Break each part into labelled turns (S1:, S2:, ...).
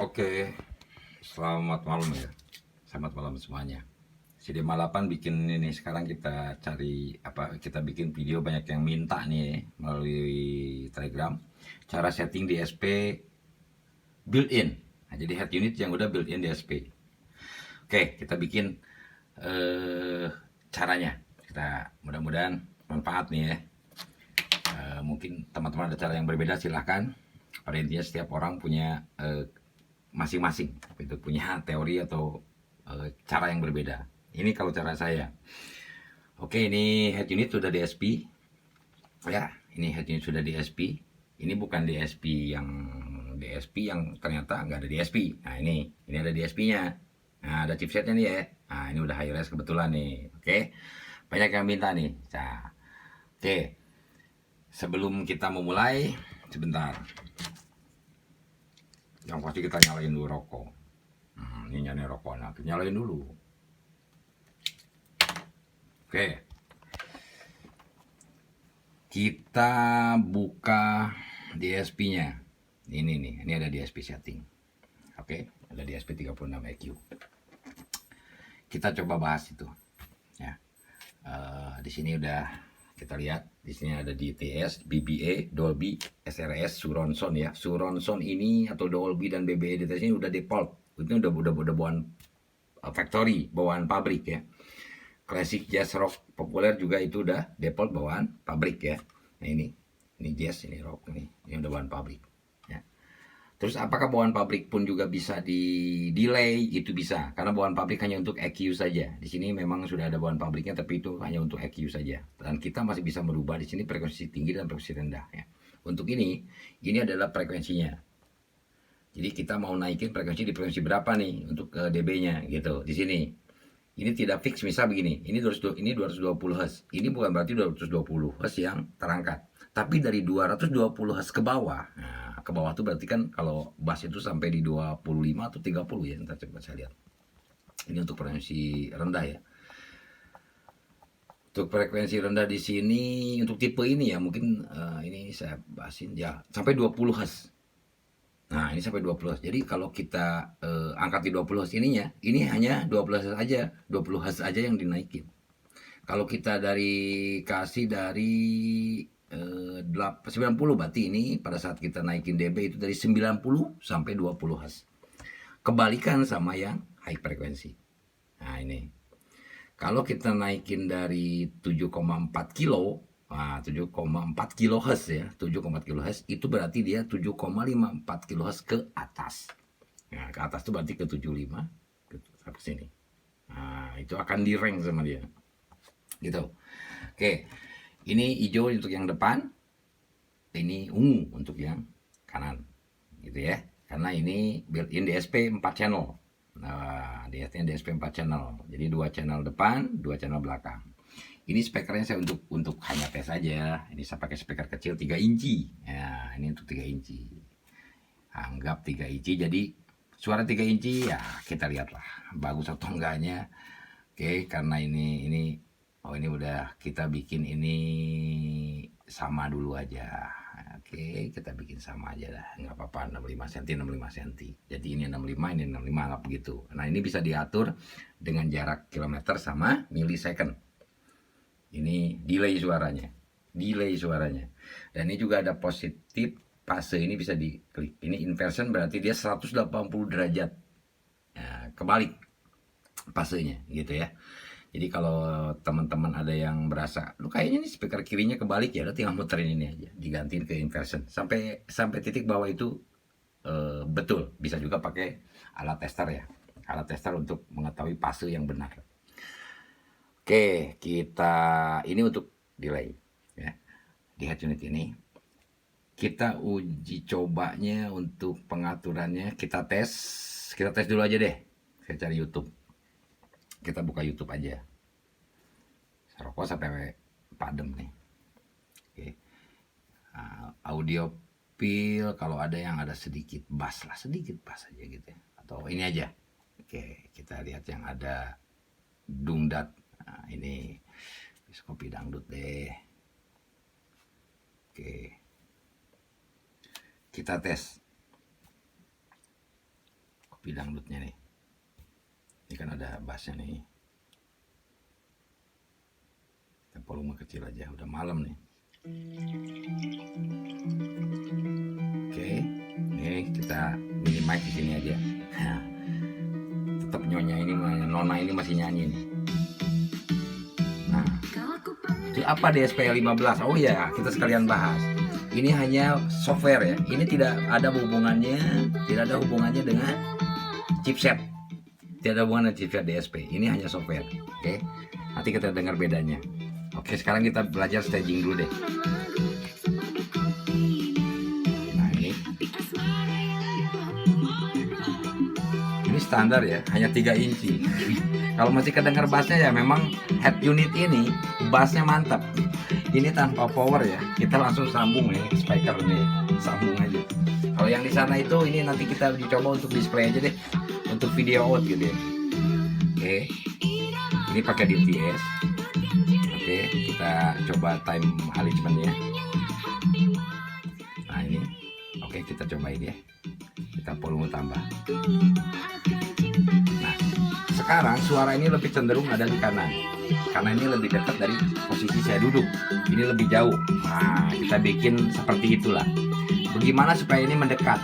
S1: Oke, selamat malam ya. Selamat malam semuanya. Si Dema 8 bikin ini sekarang kita cari kita bikin video banyak yang minta nih melalui Telegram. Cara setting DSP built-in. Nah, jadi head unit yang udah built-in DSP. Oke, kita bikin caranya. Kita mudah-mudahan manfaat nih ya. Mungkin teman-teman ada cara yang berbeda, silahkan. Pada intinya setiap orang punya masing-masing itu punya teori atau cara yang berbeda. Ini kalau cara saya. Oke, ini head unit sudah DSP ya. Ini head unit sudah DSP. Ini bukan DSP yang ternyata nggak ada DSP. Nah, ini ada DSP-nya. Nah, ada chipsetnya nih ya. Nah, ini udah high res kebetulan nih. Oke, banyak yang minta nih. Nah, oke, sebelum kita memulai, sebentar. Yang pasti kita nyalain dulu rokok. Ini nyalain rokok, nah kita nyalain dulu. Oke, kita buka DSP-nya. Ini nih, ini ada DSP setting. Oke, ada DSP 36 EQ. Kita coba bahas itu. Ya, di sini udah kita lihat. Di sini ada DTS, BBA, Dolby, SRS, Surround Sound ya. Surround Sound ini atau Dolby dan BBA DTS ini udah default. Itu udah bawaan factory, bawaan pabrik ya. Classic jazz rock populer juga itu udah default bawaan pabrik ya. Nah ini jazz, ini rock, ini udah bawaan pabrik ya. Terus apakah bawaan pabrik pun juga bisa di delay? Itu bisa, karena bawaan pabrik hanya untuk EQ saja. Di sini memang sudah ada bawaan pabriknya, tapi itu hanya untuk EQ saja. Dan kita masih bisa merubah di sini frekuensi tinggi dan frekuensi rendah ya. Untuk ini adalah frekuensinya. Jadi kita mau naikin frekuensi di frekuensi berapa nih untuk dB-nya gitu. Di sini ini tidak fix, misal begini, ini 220 Hz, ini bukan berarti 220 Hz yang terangkat, tapi dari 220 Hz ke bawah. Nah, ke bawah itu berarti kan kalau bass itu sampai di 25 atau 30 ya, ntar coba saya lihat. Ini untuk frekuensi rendah ya. Untuk frekuensi rendah di sini untuk tipe ini ya, mungkin ini saya bahasin ya sampai 20 Hz. Nah, ini sampai 20 Hz. Jadi kalau kita angkat di 20 Hz ininya, ini hanya 12 Hz aja, 20 Hz aja yang dinaikin. Kalau kita kasih dari 90, berarti ini pada saat kita naikin dB itu dari 90 sampai 20 Hz. Kebalikan sama yang high frekuensi. Nah, ini. Kalau kita naikin dari 7,4 kilo, nah, 7,4 kHz ya, 7,4 kHz itu berarti dia 7,54 kHz ke atas. Nah, ke atas itu berarti ke 75 ke sini. Nah, itu akan di rank sama dia. Gitu. Oke. Ini hijau untuk yang depan. Ini ungu untuk yang kanan. Gitu ya. Karena ini built-in DSP 4 channel. Nah, DSP 4 channel. Jadi 2 channel depan, 2 channel belakang. Ini speakernya saya untuk hanya tes saja. Ini saya pakai speaker kecil 3 inci. Ya, ini untuk 3 inci. Anggap 3 inci. Jadi suara 3 inci ya kita lihatlah bagus atau enggaknya. Oke, karena ini udah kita bikin ini sama dulu aja. Oke, kita bikin sama aja lah, nggak apa-apa, 65 cm 65 cm. Jadi ini 65, ini 65, nggak begitu. Nah, ini bisa diatur dengan jarak kilometer sama millisecond. Ini delay suaranya. Dan ini juga ada positif fase, ini bisa diklik. Ini inversion berarti dia 180 derajat. Nah, kebalik fasenya gitu ya. Jadi kalau teman-teman ada yang berasa, lu kayaknya nih speaker kirinya kebalik ya, lu tinggal muterin ini aja, digantiin ke inversion sampai titik bawah itu betul. Bisa juga pakai alat tester ya, alat tester untuk mengetahui fase yang benar. Oke, kita ini untuk delay ya. Di head unit ini kita uji cobanya untuk pengaturannya, kita tes dulu aja deh. Saya cari YouTube. Kita buka YouTube aja. Rokok sampai padam nih. Oke. Audio feel kalau ada yang ada sedikit bass lah, sedikit bass aja gitu ya. Atau ini aja. Oke, kita lihat yang ada dungdat. Nah, ini kopi dangdut deh. Oke. Kita tes. dangdutnya nih. Ini kan ada bassnya nih. Kita volume kecil aja, udah malam nih. Oke, ini kita minimize di sini aja. Tetap nyonya ini, nona ini masih nyanyi nih. Nah, itu apa DSP 15? Oh ya, kita sekalian bahas. Ini hanya software ya. Ini tidak ada hubungannya dengan chipset. Tidak ada hubungan dengan chipset DSP. Ini hanya software. Oke. Nanti kita dengar bedanya. Oke, sekarang kita belajar staging dulu deh. Nah, ini standar ya, hanya 3 inci. Kalau masih kedengar bassnya ya memang head unit ini bassnya mantap. Ini tanpa power ya, kita langsung sambung nih speaker nih, sambung aja. Kalau yang di sana itu ini nanti kita dicoba untuk display aja deh, untuk video out gitu ya. Oke, ini pakai DTS. Oke, kita coba time management ya. Nah ini, oke kita cobain ya. Kita volume tambah. Nah, sekarang suara ini lebih cenderung ada di kanan, karena ini lebih dekat dari posisi saya duduk. Ini lebih jauh. Nah, kita bikin seperti itulah. Bagaimana supaya ini mendekat,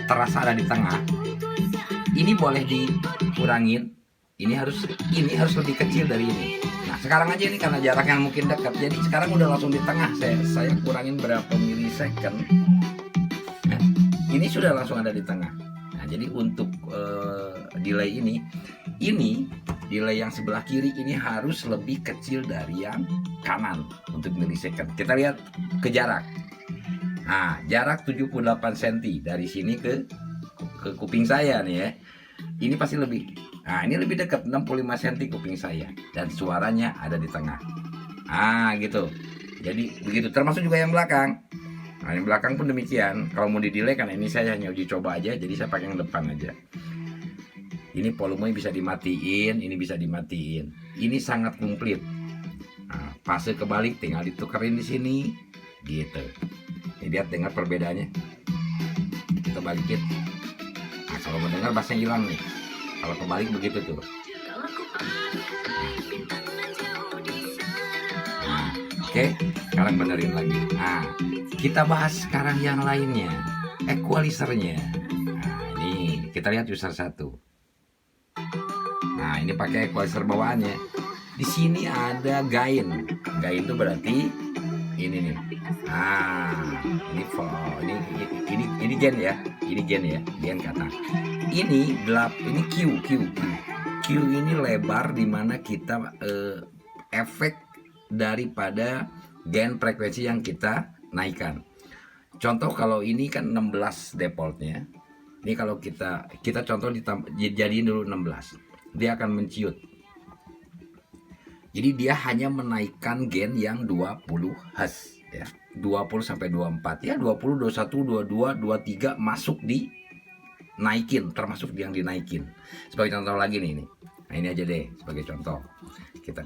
S1: terasa ada di tengah. Ini boleh dikurangin. Ini harus lebih kecil dari ini. Nah, sekarang aja ini karena jaraknya mungkin dekat. Jadi sekarang udah langsung di tengah. Saya kurangin berapa milisecond. Nah, ini sudah langsung ada di tengah. Nah, jadi untuk delay ini delay yang sebelah kiri ini harus lebih kecil dari yang kanan untuk milisecond. Kita lihat ke jarak. Nah, jarak 78 cm dari sini ke kuping saya nih ya. Ini pasti lebih. Nah, ini lebih dekat 65 cm kuping saya dan suaranya ada di tengah. Ah, gitu. Jadi begitu, termasuk juga yang belakang. Nah, yang belakang pun demikian. Kalau mau di delay, karena ini saya hanya uji coba aja, jadi saya pakai yang depan aja. Ini volumenya bisa dimatiin, ini bisa dimatiin. Ini sangat komplit. Nah, fase kebalik tinggal ditukerin di sini, gitu. Ini lihat, dengar perbedaannya. Kita balikin. Nah, kalau mendengar bassnya hilang nih. Kalau kebalik begitu tuh. Nah, oke, sekarang benerin lagi. Nah, kita bahas sekarang yang lainnya, equalizernya. Nah, ini kita lihat user 1. Nah, ini pakai equalizer bawaannya. Di sini ada gain. Gain itu berarti ini nih. Nah, ini gain ya. Ini gain ya, gain kata. Ini Q. Q ini lebar dimana kita efek daripada gain frekuensi yang kita naikkan. Contoh kalau ini kan 16 defaultnya. Ini kalau kita contoh jadiin dulu 16. Dia akan menciut. Jadi dia hanya menaikkan gain yang 20 Hz ya. 20 sampai 24 ya, 20, 21, 22, 23 masuk di naikin, termasuk yang dinaikin. Sebagai contoh lagi nih. Nah, ini aja deh sebagai contoh. Kita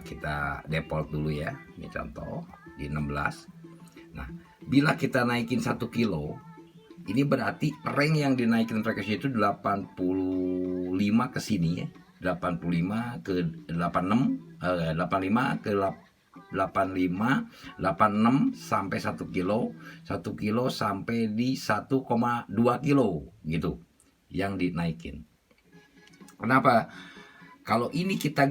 S1: kita default dulu ya. Ini contoh di 16. Nah, bila kita naikin 1 kilo, ini berarti range yang dinaikin frekuensi itu 85 ke sini ya. 85 ke 86, 85 ke 85, 86 sampai 1 kilo, 1 kilo sampai di 1,2 kilo gitu yang dinaikin. Kenapa? Kalau ini kita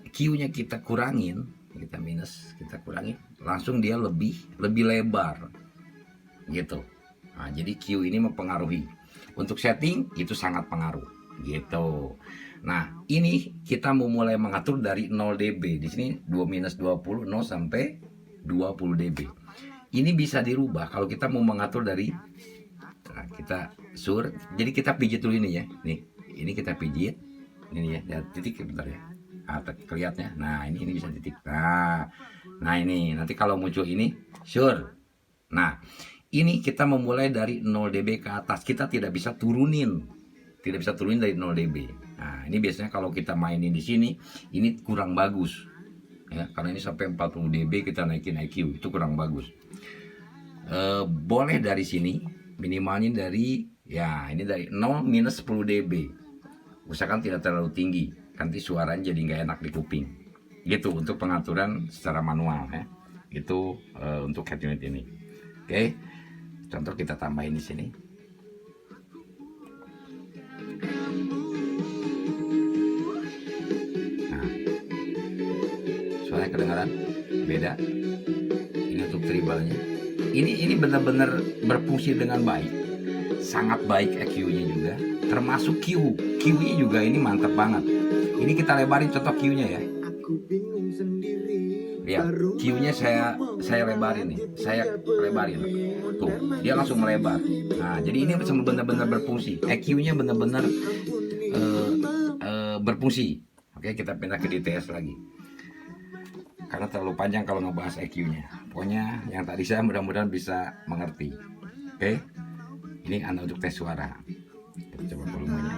S1: Q-nya kita kurangin, kita kurangin, langsung dia lebih lebar gitu. Nah, jadi Q ini mempengaruhi. Untuk setting itu sangat pengaruh gitu. Nah, ini kita mau mulai mengatur dari 0 dB. Di sini 2-20, 0 sampai 20 dB. Ini bisa dirubah kalau kita mau mengatur dari kita jadi kita pijit dulu ini ya. Nih, ini kita pijit. Ini ya, titik bentar ya. Nah, kelihatannya. Nah, ini bisa titik. Nah, ini nanti kalau muncul ini Nah, ini kita memulai dari 0 dB ke atas. Kita tidak bisa turunin dari 0 dB. Nah, ini biasanya kalau kita mainin di sini, ini kurang bagus. Ya, karena ini sampai 40 dB kita naikin IQ, itu kurang bagus. Boleh dari sini, minimalnya dari Ya, ini dari 0 minus 10 dB. Usahakan tidak terlalu tinggi, nanti suaranya jadi nggak enak di kuping. Gitu untuk pengaturan secara manual ya. Itu untuk head unit ini. Oke. Contoh kita tambahin di sini. Nah, suaranya kedengaran? Beda. Ini untuk tribalnya. Ini benar-benar berfungsi dengan baik. Sangat baik EQ-nya juga. Termasuk Q. Q-nya juga ini mantap banget. Ini kita lebarin contoh Q-nya ya. Lihat, Q-nya saya lebarin nih. Saya lebarin. Tuh, dia langsung melebar. Nah, jadi ini benar-benar berfungsi. EQ-nya benar-benar berfungsi. Oke, kita pindah ke DTS lagi. Karena terlalu panjang kalau ngebahas EQ-nya. Pokoknya yang tadi saya mudah-mudahan bisa mengerti. Oke. Ini Anda untuk tes suara. Kita coba volumenya.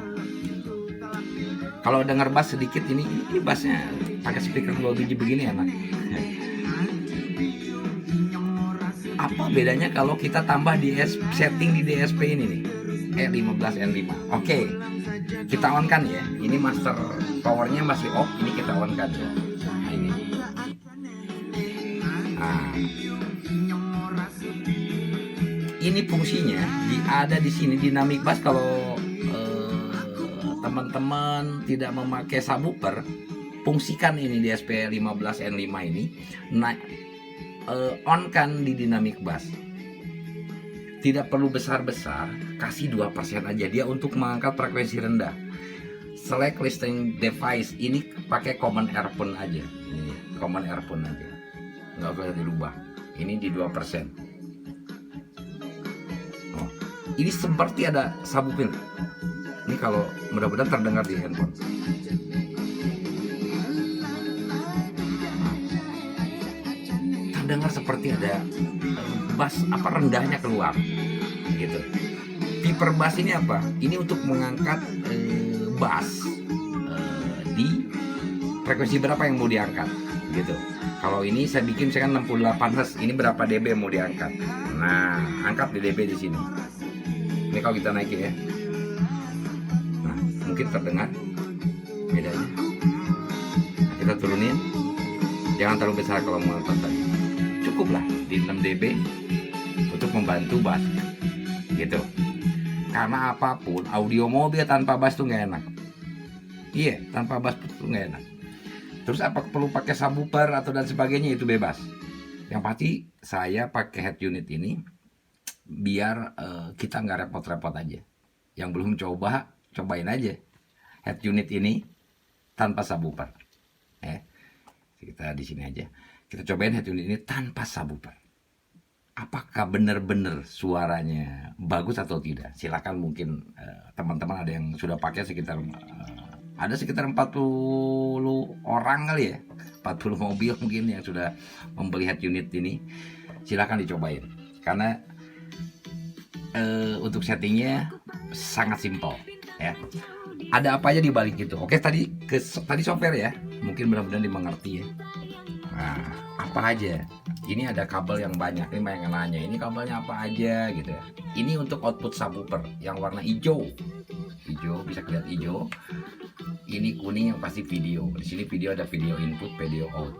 S1: Kalau dengar bass sedikit ini bassnya pakai speaker 2 biji begini enak. Apa bedanya kalau kita tambah setting di DSP ini nih? E15N5. Oke. Kita on kan ya. Ini master powernya masih off, ini kita on kan ya. Nah, ini. Nah. Ini fungsinya ada di sini dynamic bass. Kalau teman-teman tidak memakai subwoofer, fungsikan ini di SP15N5 ini. On kan di dynamic bass. Tidak perlu besar-besar, kasih 2% aja dia untuk mengangkat frekuensi rendah. Select listening device, ini pakai common earphone aja. Ini common earphone aja. Nggak usah dirubah. Ini di 2%. Ini seperti ada subwoofer. Ini kalau mudah-mudahan terdengar di handphone. Terdengar seperti ada bass rendahnya keluar. Gitu. Piper bass ini apa? Ini untuk mengangkat bass di frekuensi berapa yang mau diangkat. Gitu. Kalau ini saya bikin misalkan 68 Hz, ini berapa dB yang mau diangkat. Nah, angkat di dB di sini. Ini kalau kita naikin ya. Nah, mungkin terdengar bedanya. Nah, kita turunin. Jangan terlalu besar kalau mau nonton. Cukuplah di 6 dB untuk membantu bass. Gitu. Karena apapun audio mobil tanpa bass tuh nggak enak. Iya, tanpa bass tuh nggak enak. Terus apa perlu pakai subwoofer atau dan sebagainya, itu bebas. Yang pasti saya pakai head unit ini biar kita nggak repot-repot aja. Yang belum cobain aja head unit ini tanpa subwoofer. Kita di sini aja. Kita cobain head unit ini tanpa subwoofer. Apakah benar-benar suaranya bagus atau tidak? Silakan, mungkin teman-teman ada yang sudah pakai sekitar 40 orang kali ya, 40 mobil mungkin yang sudah membeli head unit ini. Silakan dicobain. Karena untuk settingnya sangat simpel ya. Ada apa aja di balik itu. Oke, tadi software ya. Mungkin mudah-mudahan dimengerti ya. Nah, apa aja? Ini ada kabel yang banyak. Ini banyak yang nanya, ini kabelnya apa aja gitu ya. Ini untuk output subwoofer yang warna hijau. Hijau, bisa kelihatan hijau. Ini kuning yang pasti video. Di sini video, ada video input, video out.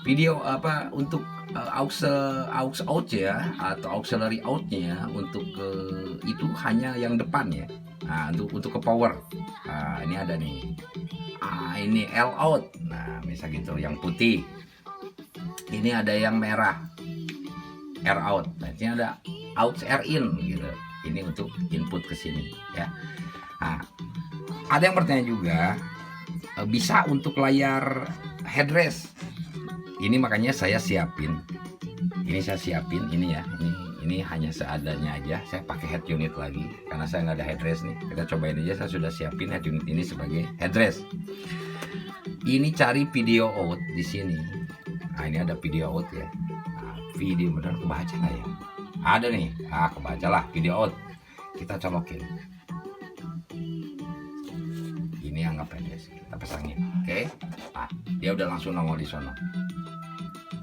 S1: Video apa untuk aux out ya, atau auxiliary outnya untuk itu hanya yang depan ya. Nah, untuk ke power. Nah, ini ada nih. Ini L out. Nah, bisa gitu, yang putih. Ini ada yang merah, R out. Nah, ini ada out R in gitu. Ini untuk input ke sini ya. Nah, ada yang bertanya juga, bisa untuk layar headrest. Ini makanya saya siapin. Ini saya siapin ini ya. Ini hanya seadanya aja. Saya pakai head unit lagi karena saya nggak ada headrest nih. Kita cobain aja. Saya sudah siapin head unit ini sebagai headrest. Ini cari video out di sini. Nah, ini ada video out ya. Nah, video benar kebaca nggak ya? Ada nih. Nah, kebaca lah video out. Kita colokin. Ini anggap aja sih. Kita pasangin. Oke. Nah, dia udah langsung nongol di sono.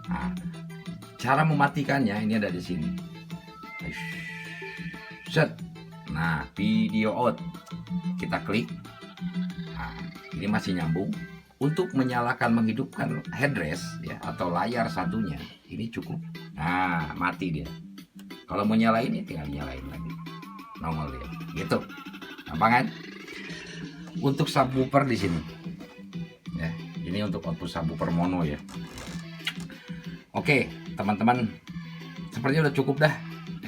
S1: Nah, cara mematikannya ini ada di sini. Set. Nah, video out. Kita klik. Nah, ini masih nyambung. Untuk menyalakan menghidupkan headrest ya atau layar satunya, ini cukup. Nah, mati dia. Kalau mau nyalain ini tinggal nyalain lagi. Nongol dia. Gitu. Gampang kan? Untuk subwoofer di sini. Ya, ini untuk output subwoofer mono ya. Oke, teman-teman, sepertinya udah cukup dah.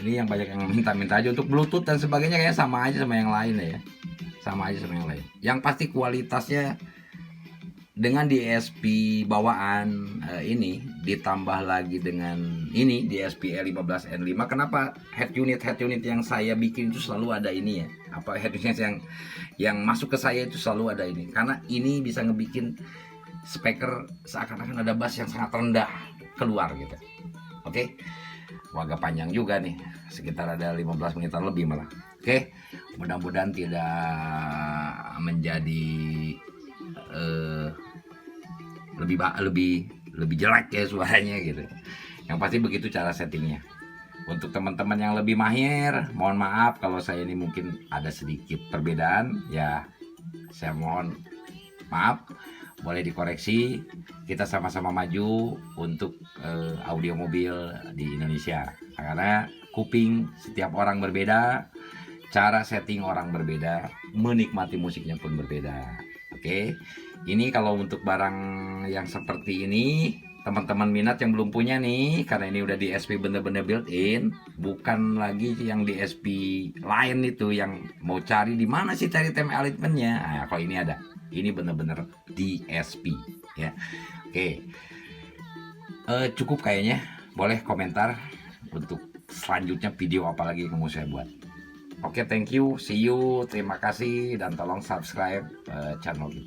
S1: Ini yang banyak yang minta-minta aja untuk Bluetooth dan sebagainya, kayaknya sama aja sama yang lain ya. Sama aja sama yang lain. Yang pasti kualitasnya dengan DSP bawaan ini ditambah lagi dengan ini DSP E15N5. Kenapa head unit yang saya bikin itu selalu ada ini ya? Apa head unit yang masuk ke saya itu selalu ada ini? Karena ini bisa ngebikin speaker seakan-akan ada bass yang sangat rendah keluar gitu. Oke. Agak panjang juga nih, sekitar ada 15 menitan lebih malah. Oke. Mudah-mudahan tidak menjadi lebih jelek ya suaranya gitu. Yang pasti begitu cara settingnya. Untuk teman-teman yang lebih mahir, mohon maaf kalau saya ini mungkin ada sedikit perbedaan ya. Saya mohon maaf, boleh dikoreksi. Kita sama-sama maju untuk audio mobil di Indonesia. Karena kuping setiap orang berbeda, cara setting orang berbeda, menikmati musiknya pun berbeda. Oke, ini kalau untuk barang yang seperti ini, teman-teman minat yang belum punya nih, karena ini udah DSP bener-bener built-in, bukan lagi yang DSP lain itu yang mau cari di mana sih cari time alignment-nya. Nah, kalau ini ada, ini bener-bener DSP ya. Oke, cukup kayaknya. Boleh komentar untuk selanjutnya video apa lagi yang mau saya buat. Oke, thank you, see you, terima kasih, dan tolong subscribe channel kita.